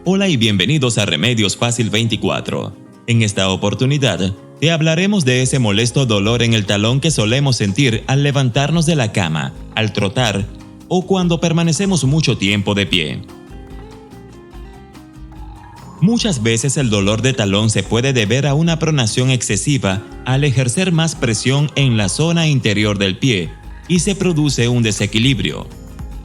Hola y bienvenidos a Remedios Fácil 24. En esta oportunidad, te hablaremos de ese molesto dolor en el talón que solemos sentir al levantarnos de la cama, al trotar o cuando permanecemos mucho tiempo de pie. Muchas veces el dolor de talón se puede deber a una pronación excesiva al ejercer más presión en la zona interior del pie y se produce un desequilibrio.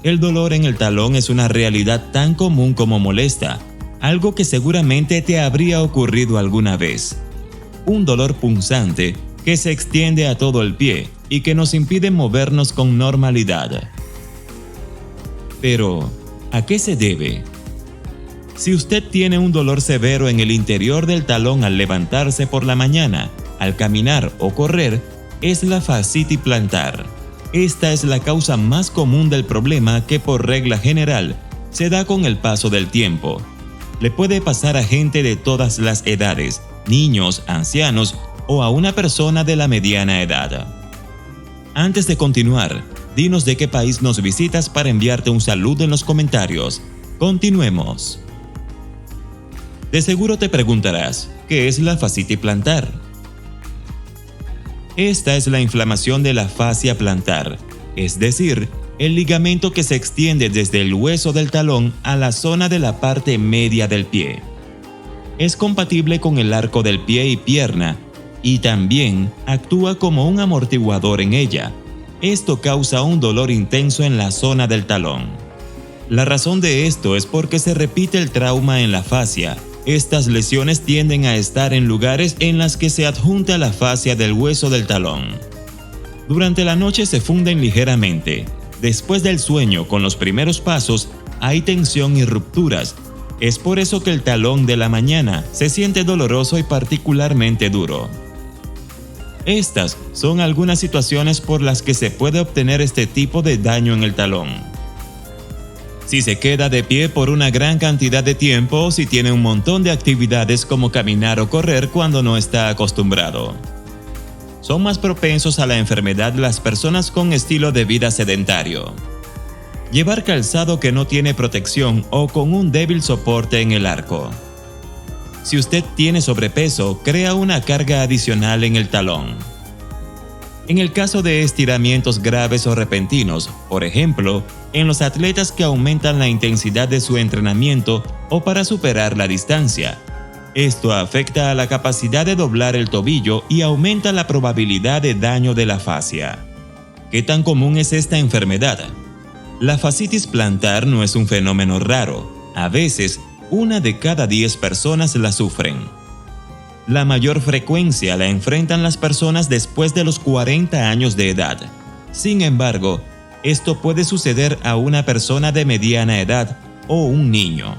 El dolor en el talón es una realidad tan común como molesta, algo que seguramente te habría ocurrido alguna vez. Un dolor punzante que se extiende a todo el pie y que nos impide movernos con normalidad. Pero, ¿a qué se debe? Si usted tiene un dolor severo en el interior del talón al levantarse por la mañana, al caminar o correr, es la fascitis plantar. Esta es la causa más común del problema que por regla general se da con el paso del tiempo. Le puede pasar a gente de todas las edades, niños, ancianos o a una persona de la mediana edad. Antes de continuar, dinos de qué país nos visitas para enviarte un saludo en los comentarios. Continuemos. De seguro te preguntarás, ¿qué es la fascitis plantar? Esta es la inflamación de la fascia plantar, es decir, el ligamento que se extiende desde el hueso del talón a la zona de la parte media del pie. Es compatible con el arco del pie y pierna y también actúa como un amortiguador en ella. Esto causa un dolor intenso en la zona del talón. La razón de esto es porque se repite el trauma en la fascia. Estas lesiones tienden a estar en lugares en las que se adjunta la fascia del hueso del talón. Durante la noche se funden ligeramente. Después del sueño, con los primeros pasos, hay tensión y rupturas. Es por eso que el talón de la mañana se siente doloroso y particularmente duro. Estas son algunas situaciones por las que se puede obtener este tipo de daño en el talón. Si se queda de pie por una gran cantidad de tiempo o si tiene un montón de actividades como caminar o correr cuando no está acostumbrado. Son más propensos a la enfermedad las personas con estilo de vida sedentario. Llevar calzado que no tiene protección o con un débil soporte en el arco. Si usted tiene sobrepeso, crea una carga adicional en el talón. En el caso de estiramientos graves o repentinos, por ejemplo, en los atletas que aumentan la intensidad de su entrenamiento o para superar la distancia, esto afecta a la capacidad de doblar el tobillo y aumenta la probabilidad de daño de la fascia. ¿Qué tan común es esta enfermedad? La fascitis plantar no es un fenómeno raro. A veces, 1 de cada 10 personas la sufren. La mayor frecuencia la enfrentan las personas después de los 40 años de edad. Sin embargo, esto puede suceder a una persona de mediana edad o un niño.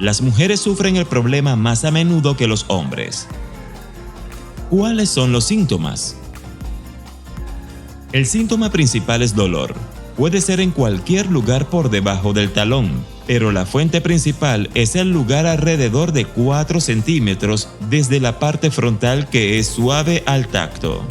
Las mujeres sufren el problema más a menudo que los hombres. ¿Cuáles son los síntomas? El síntoma principal es dolor. Puede ser en cualquier lugar por debajo del talón, pero la fuente principal es el lugar alrededor de 4 centímetros desde la parte frontal que es suave al tacto.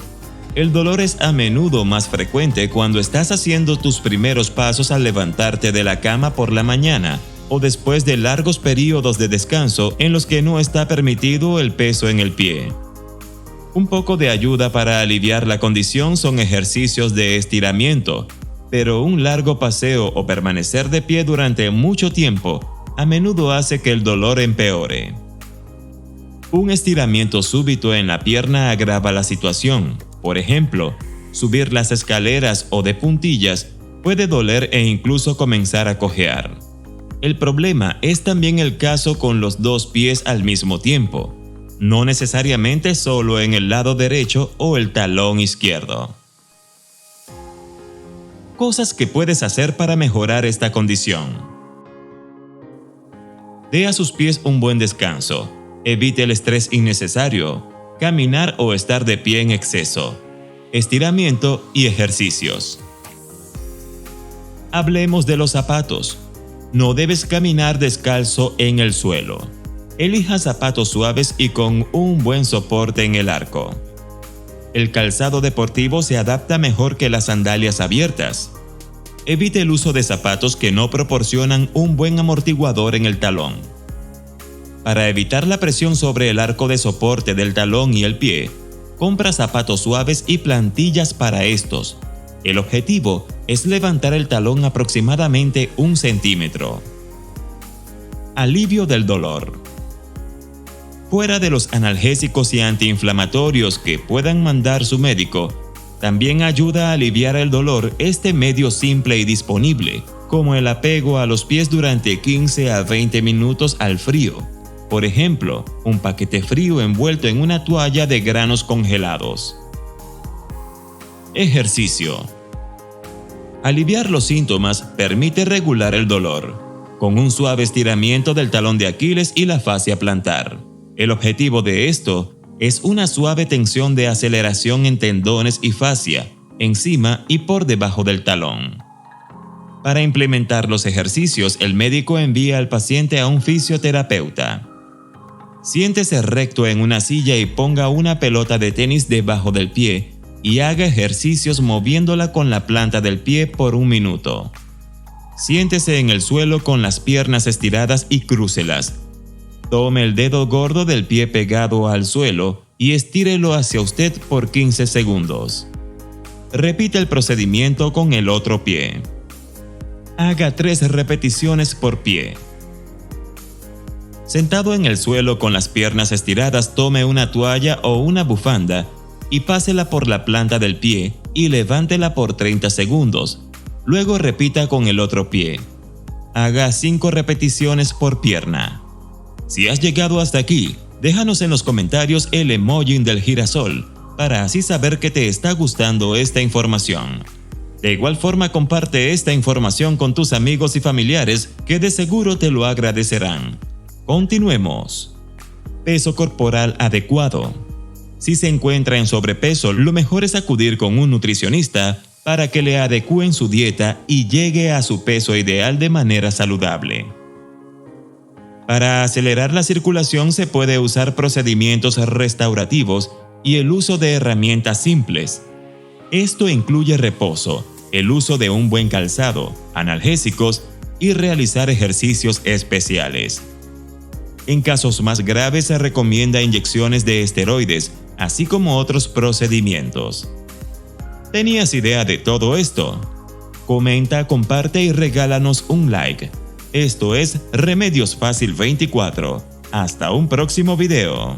El dolor es a menudo más frecuente cuando estás haciendo tus primeros pasos al levantarte de la cama por la mañana o después de largos periodos de descanso en los que no está permitido el peso en el pie. Un poco de ayuda para aliviar la condición son ejercicios de estiramiento, pero un largo paseo o permanecer de pie durante mucho tiempo a menudo hace que el dolor empeore. Un estiramiento súbito en la pierna agrava la situación. Por ejemplo, subir las escaleras o de puntillas puede doler e incluso comenzar a cojear. El problema es también el caso con los 2 pies al mismo tiempo, no necesariamente solo en el lado derecho o el talón izquierdo. Cosas que puedes hacer para mejorar esta condición. Dé a sus pies un buen descanso. Evite el estrés innecesario, caminar o estar de pie en exceso, estiramiento y ejercicios. Hablemos de los zapatos. No debes caminar descalzo en el suelo. Elija zapatos suaves y con un buen soporte en el arco. El calzado deportivo se adapta mejor que las sandalias abiertas. Evite el uso de zapatos que no proporcionan un buen amortiguador en el talón. Para evitar la presión sobre el arco de soporte del talón y el pie, compra zapatos suaves y plantillas para estos. El objetivo es levantar el talón aproximadamente 1 centímetro. Alivio del dolor. Fuera de los analgésicos y antiinflamatorios que puedan mandar su médico, también ayuda a aliviar el dolor este medio simple y disponible, como el apego a los pies durante 15 a 20 minutos al frío. Por ejemplo, un paquete frío envuelto en una toalla de granos congelados. Ejercicio. Aliviar los síntomas permite regular el dolor, con un suave estiramiento del talón de Aquiles y la fascia plantar. El objetivo de esto es una suave tensión de aceleración en tendones y fascia, encima y por debajo del talón. Para implementar los ejercicios, el médico envía al paciente a un fisioterapeuta. Siéntese recto en una silla y ponga una pelota de tenis debajo del pie y haga ejercicios moviéndola con la planta del pie por 1 minuto. Siéntese en el suelo con las piernas estiradas y crúcelas. Tome el dedo gordo del pie pegado al suelo y estírelo hacia usted por 15 segundos. Repite el procedimiento con el otro pie. Haga 3 repeticiones por pie. Sentado en el suelo con las piernas estiradas, tome una toalla o una bufanda y pásela por la planta del pie y levántela por 30 segundos. Luego repita con el otro pie. Haga 5 repeticiones por pierna. Si has llegado hasta aquí, déjanos en los comentarios el emoji del girasol para así saber que te está gustando esta información. De igual forma, comparte esta información con tus amigos y familiares que de seguro te lo agradecerán. Continuemos. Peso corporal adecuado. Si se encuentra en sobrepeso, lo mejor es acudir con un nutricionista para que le adecúen su dieta y llegue a su peso ideal de manera saludable. Para acelerar la circulación se puede usar procedimientos restaurativos y el uso de herramientas simples. Esto incluye reposo, el uso de un buen calzado, analgésicos y realizar ejercicios especiales. En casos más graves se recomienda inyecciones de esteroides, así como otros procedimientos. ¿Tenías idea de todo esto? Comenta, comparte y regálanos un like. Esto es Remedios Fácil 24. Hasta un próximo video.